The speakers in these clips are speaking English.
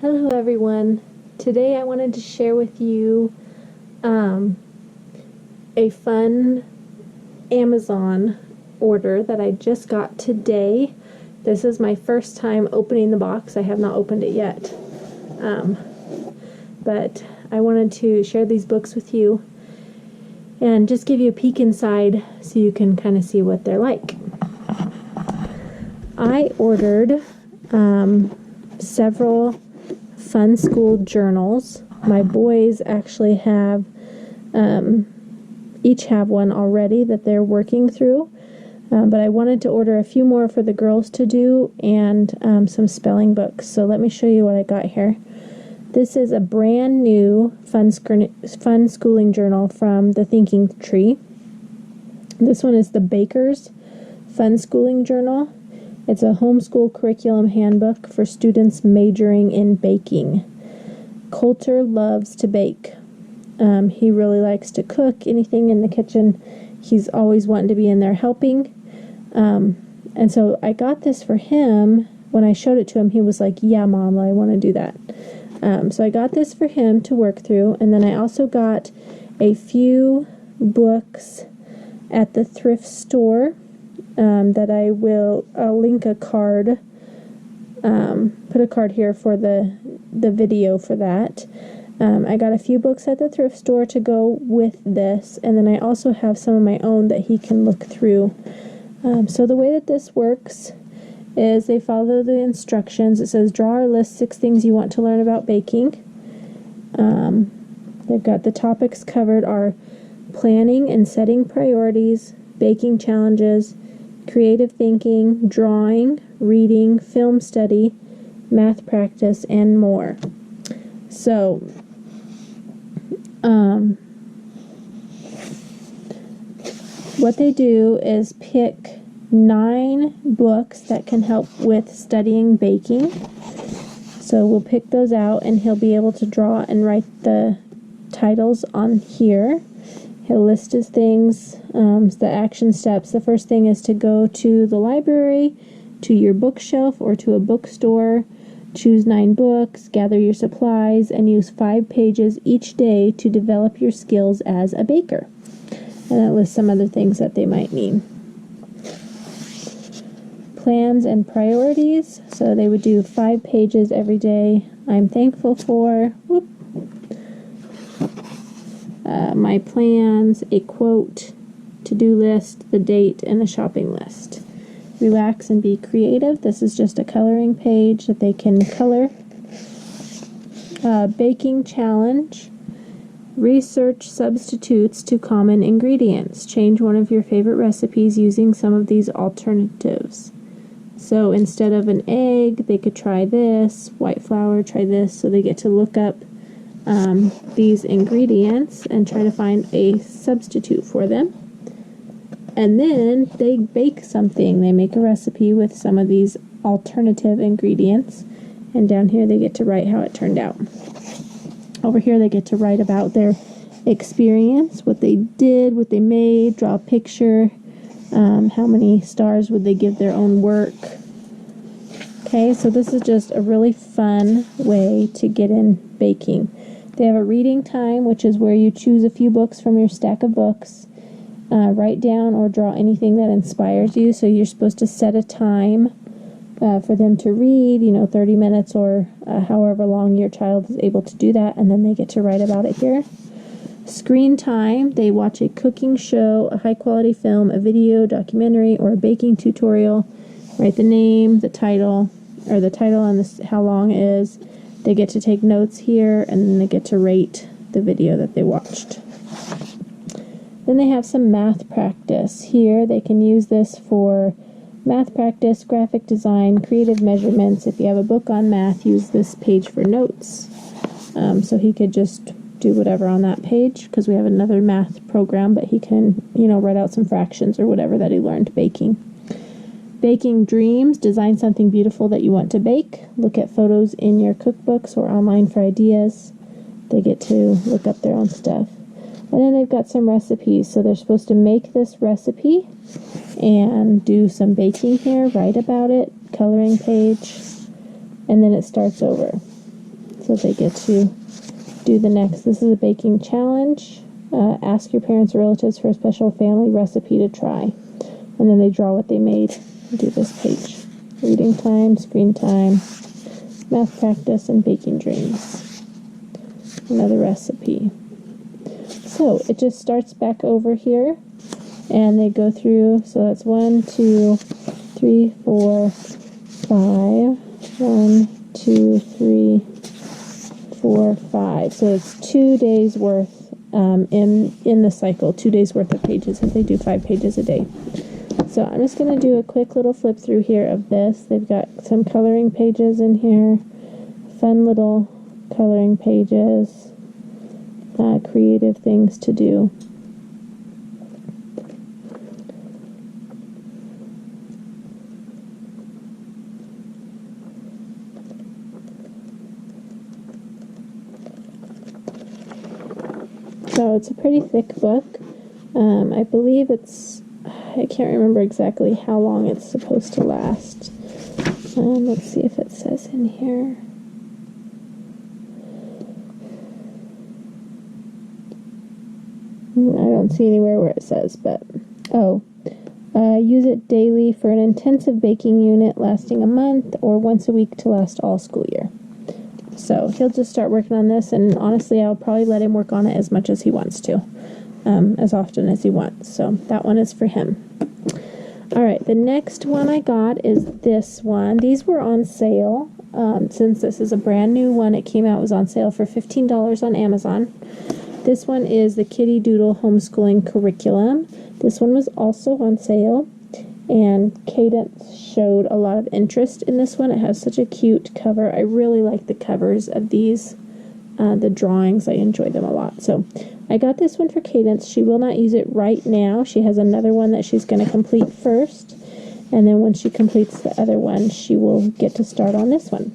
Hello everyone. Today I wanted to share with you a fun Amazon order that I just got today. This is my first time opening the box. I have not opened it yet. But I wanted to share these books with you and just give you a peek inside so you can kind of see what they're like. I ordered several Funschooling journals. My boys actually have each have one already that they're working through, but I wanted to order a few more for the girls to do and some spelling books. So let me show you what I got here. This is a brand new Funschooling journal from the Thinking Tree. This one is the Baker's Funschooling journal. It's a homeschool curriculum handbook for students majoring in baking. Kolter loves to bake. He really likes to cook anything in the kitchen. He's always wanting to be in there helping. And so I got this for him. When I showed it to him, he was like, yeah, Mom, I want to do that. So I got this for him to work through. And then I also got a few books at the thrift store that I'll link a card, put a card here for the video for that. I got a few books at the thrift store to go with this, and then I also have some of my own that he can look through. So the way that this works is they follow the instructions. It says, draw or list 6 things you want to learn about baking. They've got the topics covered are planning and setting priorities, baking challenges, creative thinking, drawing, reading, film study, math practice, and more. So, what they do is pick 9 books that can help with studying baking. So we'll pick those out, and he'll be able to draw and write the titles on here. He'll list his things, the action steps. The first thing is to go to the library, to your bookshelf, or to a bookstore. Choose 9 books, gather your supplies, and use 5 pages each day to develop your skills as a baker. And that lists some other things that they might mean. Plans and priorities. So they would do 5 pages every day. I'm thankful for. My plans, a quote, to-do list, the date, and a shopping list. Relax and be creative. This is just a coloring page that they can color. Baking challenge. Research substitutes to common ingredients. Change one of your favorite recipes using some of these alternatives. So instead of an egg, they could try this. White flour, try this. So they get to look up these ingredients and try to find a substitute for them. And then they bake something. They make a recipe with some of these alternative ingredients. And down here they get to write how it turned out. Over here they get to write about their experience, what they did, what they made, draw a picture, how many stars would they give their own work. Okay, so this is just a really fun way to get in baking. They have a reading time, which is where you choose a few books from your stack of books. Write down or draw anything that inspires you. So you're supposed to set a time for them to read, 30 minutes or however long your child is able to do that, and then they get to write about it here. Screen time, they watch a cooking show, a high-quality film, a video, documentary, or a baking tutorial. Write the name, the title, and how long it is. They get to take notes here, and then they get to rate the video that they watched. Then they have some math practice. Here they can use this for math practice, graphic design, creative measurements. If you have a book on math, use this page for notes. So he could just do whatever on that page, because we have another math program, but he can, write out some fractions or whatever that he learned baking. Baking dreams, design something beautiful that you want to bake. Look at photos in your cookbooks or online for ideas. They get to look up their own stuff. And then they've got some recipes. So they're supposed to make this recipe and do some baking here, write about it, coloring page, and then it starts over. So they get to do the next. This is a baking challenge. Ask your parents or relatives for a special family recipe to try. And then they draw what they made and do this page. Reading time, screen time, math practice, and baking dreams. Another recipe. So it just starts back over here, and they go through, so that's 1, 2, 3, 4, 5, 1, 2, 3, 4, 5. So it's 2 days worth in the cycle, 2 days worth of pages if they do 5 pages a day. So I'm just going to do a quick little flip through here of this. They've got some coloring pages in here, fun little coloring pages, creative things to do. So it's a pretty thick book. I believe I can't remember exactly how long it's supposed to last. Let's see if it says in here. I don't see anywhere where it says, but use it daily for an intensive baking unit lasting a month or once a week to last all school year. So he'll just start working on this, and honestly, I'll probably let him work on it as much as he wants to, as often as he wants. So that one is for him. All right, the next one I got is this one. These were on sale. Since this is a brand new one, it came out, was on sale for $15 on Amazon. This one is the Kitty Doodle Homeschooling Curriculum. This one was also on sale, and Kaydence showed a lot of interest in this one. It has such a cute cover. I really like the covers of these, the drawings. I enjoy them a lot. So I got this one for Kaydence. She will not use it right now. She has another one that she's going to complete first, and then when she completes the other one, she will get to start on this one.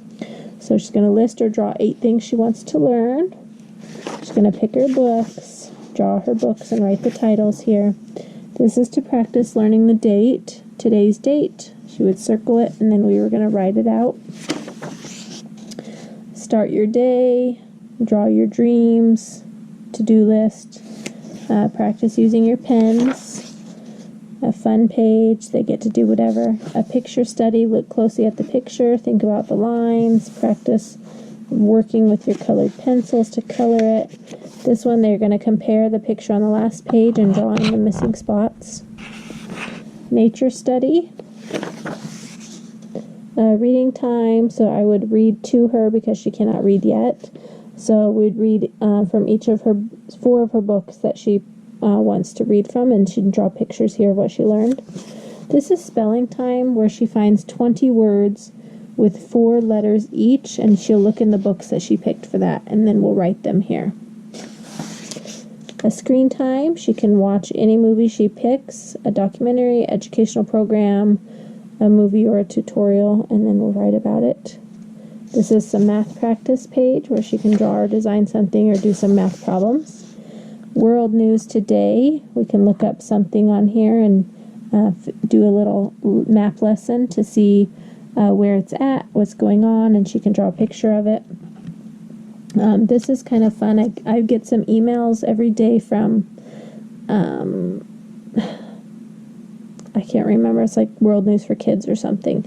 So she's going to list or draw 8 things she wants to learn. She's going to pick her books, draw her books, and write the titles here. This is to practice learning the date, today's date. She would circle it, and then we were going to write it out. Start your day, draw your dreams, to-do list, practice using your pens, a fun page, they get to do whatever, a picture study, look closely at the picture, think about the lines, practice working with your colored pencils to color it. This one, they're going to compare the picture on the last page and draw in the missing spots. Nature study. Reading time, so I would read to her because she cannot read yet. So we'd read from each of her 4 of her books that she wants to read from, and she'd draw pictures here of what she learned. This is spelling time, where she finds 20 words with 4 letters each, and she'll look in the books that she picked for that, and then we'll write them here. A screen time, she can watch any movie she picks, a documentary, educational program, a movie or a tutorial, and then we'll write about it. This is some math practice page where she can draw or design something or do some math problems. World news today, we can look up something on here and do a little map lesson to see where it's at, what's going on, and she can draw a picture of it. This is kind of fun. I get some emails every day from, I can't remember, it's like World News for Kids or something.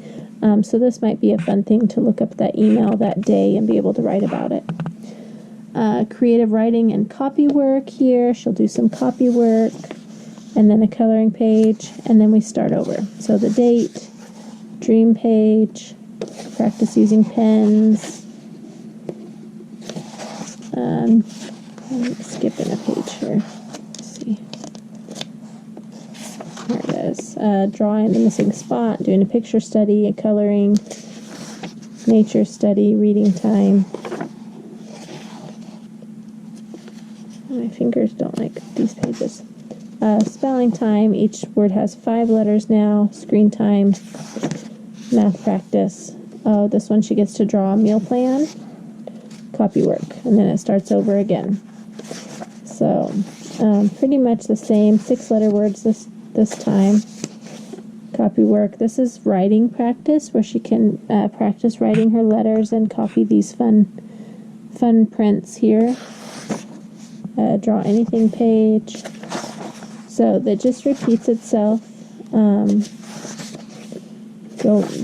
So this might be a fun thing to look up that email that day and be able to write about it. Creative writing and copy work here. She'll do some copy work, and then a coloring page, and then we start over. So the date, dream page, practice using pens. I'm skipping a page here. Let's see. Here it is. Drawing the missing spot, doing a picture study, a coloring, nature study, reading time. My fingers don't like these pages. Spelling time, each word has 5 letters now. Screen time, math practice. Oh, this one she gets to draw a meal plan, copy work, and then it starts over again. So pretty much the same, 6-letter words this time. Copy work. This is writing practice, where she can practice writing her letters and copy these fun fun prints here. Draw anything page. So that just repeats itself.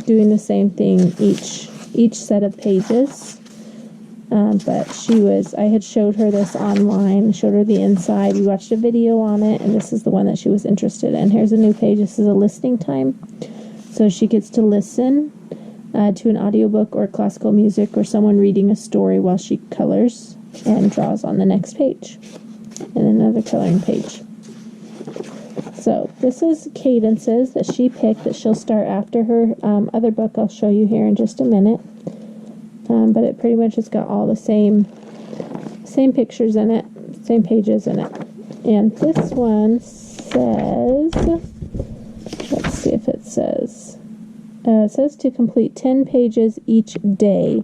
Doing the same thing each set of pages. But I had showed her this online, showed her the inside. We watched a video on it, and this is the one that she was interested in. Here's a new page. This is a listening time. So she gets to listen to an audiobook or classical music or someone reading a story while she colors and draws on the next page. And another coloring page. So this is Kaydence's that she picked that she'll start after her other book I'll show you here in just a minute. But it pretty much has got all the same pictures in it, same pages in it. And this one says, let's see if it says, it says to complete 10 pages each day.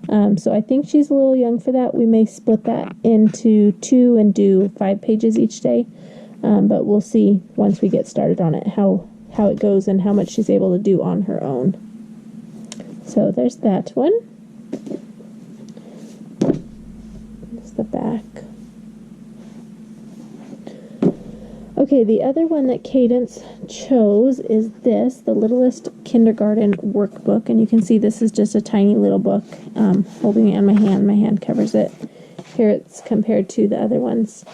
So I think she's a little young for that. We may split that into 2 and do 5 pages each day. But we'll see once we get started on it how it goes and how much she's able to do on her own. So there's that one. There's the back. Okay, the other one that Kaydence chose is this, the Littlest Kindergarten Workbook. And you can see this is just a tiny little book. Holding it in my hand. My hand covers it. Here it's compared to the other ones.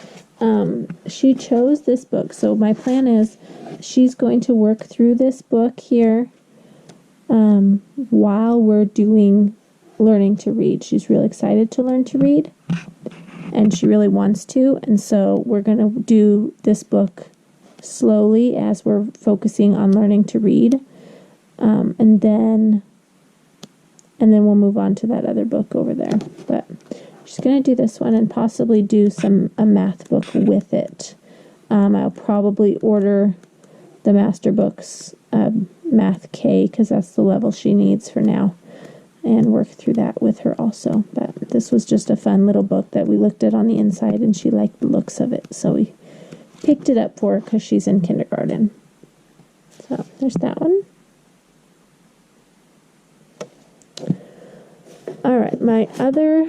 She chose this book. So my plan is she's going to work through this book here while we're doing learning to read. She's really excited to learn to read, and she really wants to. And so we're going to do this book slowly as we're focusing on learning to read. And then we'll move on to that other book over there. But she's going to do this one and possibly do a math book with it. I'll probably order the master books, Math K, because that's the level she needs for now, and work through that with her also. But this was just a fun little book that we looked at on the inside, and she liked the looks of it, so we picked it up for her because she's in kindergarten. So there's that one. Alright, my other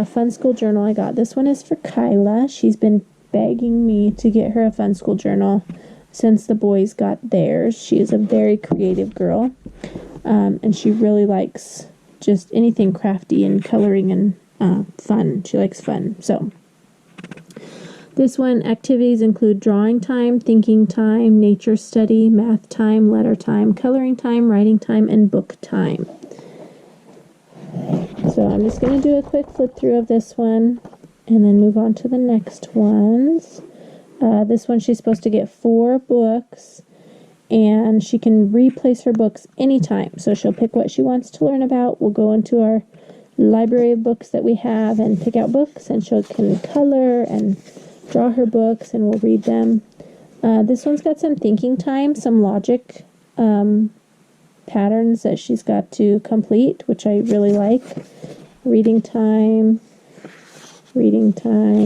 Funschooling journal I got. This one is for Kyla. She's been begging me to get her a Funschooling journal since the boys got theirs. She is a very creative girl, and she really likes just anything crafty and coloring and fun. She likes fun. So this one, activities include drawing time, thinking time, nature study, math time, letter time, coloring time, writing time, and book time. So I'm just going to do a quick flip through of this one and then move on to the next ones. This one she's supposed to get 4 books, and she can replace her books anytime. So she'll pick what she wants to learn about. We'll go into our library of books that we have and pick out books, and she can color and draw her books, and we'll read them. This one's got some thinking time, some logic patterns that she's got to complete, which I really like. Reading time,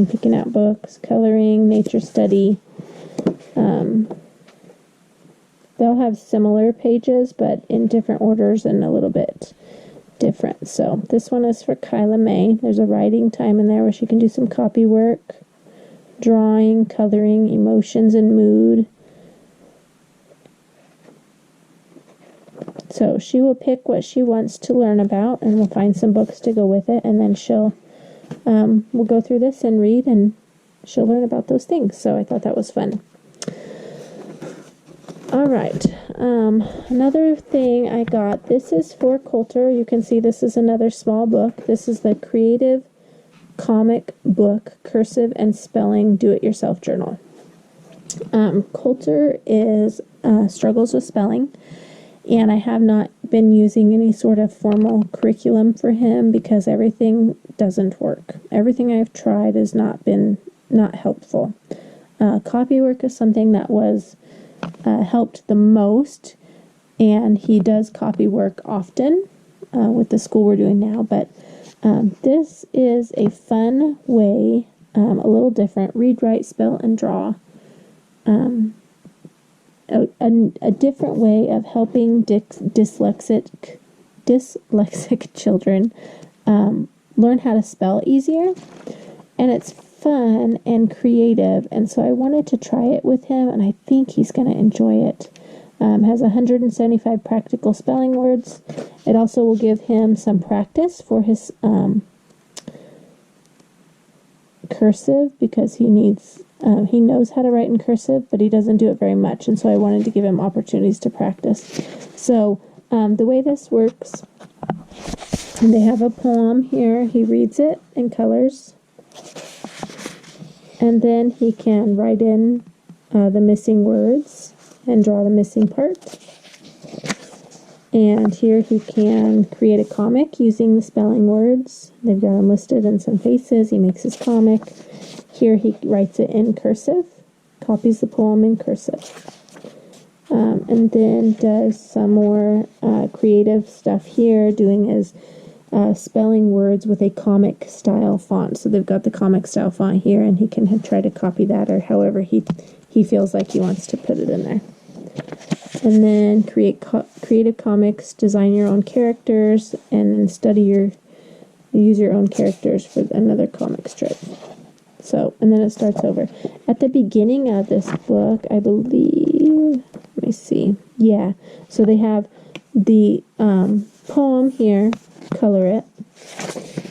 picking out books, coloring, nature study. They'll have similar pages, but in different orders and a little bit different. So this one is for Kyla May. There's a writing time in there where she can do some copy work, drawing, coloring, emotions and mood. So she will pick what she wants to learn about, and we'll find some books to go with it, and then we'll go through this and read, and she'll learn about those things. So I thought that was fun. All right. Another thing I got, this is for Kolter. You can see this is another small book. This is the Creative Comic Book Cursive and Spelling Do-It-Yourself Journal. Kolter struggles with spelling, and I have not been using any sort of formal curriculum for him because everything doesn't work. Everything I've tried has not helpful. Copywork is something that was helped the most, and he does copy work often with the school we're doing now, but this is a fun way, a little different, read, write, spell, and draw. A different way of helping dyslexic children learn how to spell easier, and it's fun and creative, and so I wanted to try it with him, and I think he's going to enjoy it. Has 175 practical spelling words. It also will give him some practice for his cursive, because he knows how to write in cursive, but he doesn't do it very much, and so I wanted to give him opportunities to practice. So the way this works, they have a poem here. He reads it in colors, and then he can write in the missing words and draw the missing part. And here he can create a comic using the spelling words. They've got them listed in some faces. He makes his comic. Here he writes it in cursive, copies the poem in cursive. And then does some more creative stuff here, doing his spelling words with a comic style font. So they've got the comic style font here, and he can try to copy that, or however he feels like he wants to put it in there. And then create creative comics, design your own characters, and then use your own characters for another comic strip. So, and then it starts over. At the beginning of this book, I believe, let me see. Yeah, so they have the poem here, color it.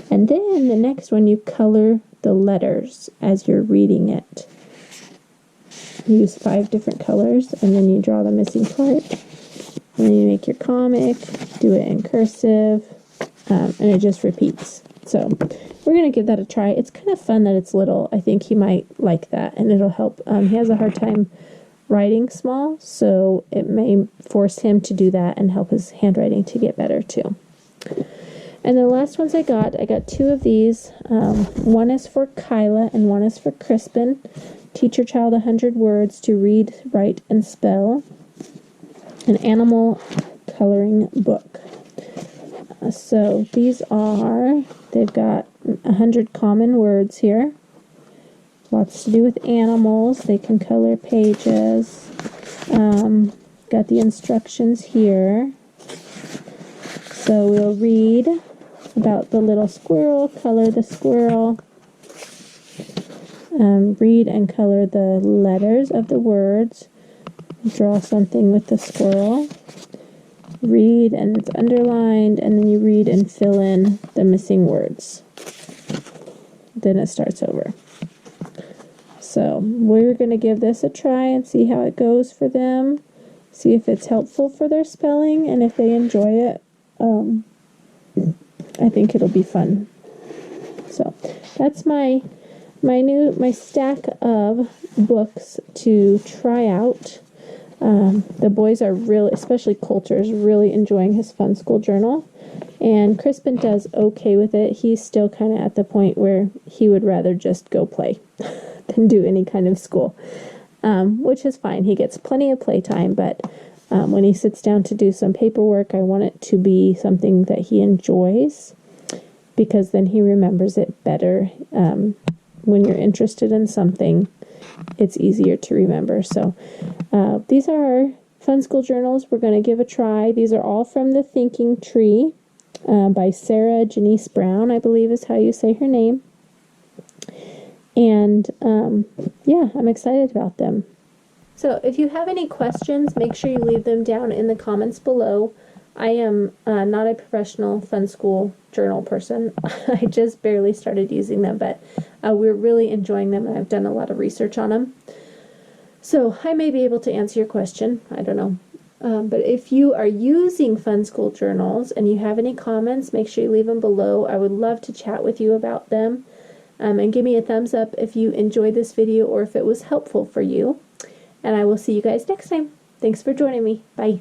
And then the next one, you color the letters as you're reading it. You use 5 different colors, and then you draw the missing part. And then you make your comic, do it in cursive, and it just repeats. So we're going to give that a try. It's kind of fun that it's little. I think he might like that, and it'll help. He has a hard time writing small, so it may force him to do that and help his handwriting to get better too. And the last ones I got 2 of these. One is for Kyla and one is for Kryspin. Teach your child 100 words to read, write, and spell. An animal coloring book. So these they've got 100 common words here. Lots to do with animals. They can color pages. Got the instructions here. So we'll read about the little squirrel, color the squirrel. Read and color the letters of the words. Draw something with the squirrel. Read and it's underlined, and then you read and fill in the missing words. Then it starts over. So we're going to give this a try and see how it goes for them. See if it's helpful for their spelling, and if they enjoy it. I think it'll be fun. So that's my stack of books to try out. The boys are really, especially Kolter, is really enjoying his Funschooling journal, and Kryspin does okay with it. He's still kind of at the point where he would rather just go play than do any kind of school, which is fine. He gets plenty of playtime, but when he sits down to do some paperwork, I want it to be something that he enjoys, because then he remembers it better. When you're interested in something, it's easier to remember. So these are our Funschooling journals. We're going to give a try. These are all from The Thinking Tree by Sarah Janice Brown, I believe is how you say her name. And yeah, I'm excited about them. So if you have any questions, make sure you leave them down in the comments below. I am not a professional Funschooling journal person. I just barely started using them, but we're really enjoying them, and I've done a lot of research on them. So I may be able to answer your question. I don't know. But if you are using Funschooling journals and you have any comments, make sure you leave them below. I would love to chat with you about them. And give me a thumbs up if you enjoyed this video or if it was helpful for you. And I will see you guys next time. Thanks for joining me. Bye.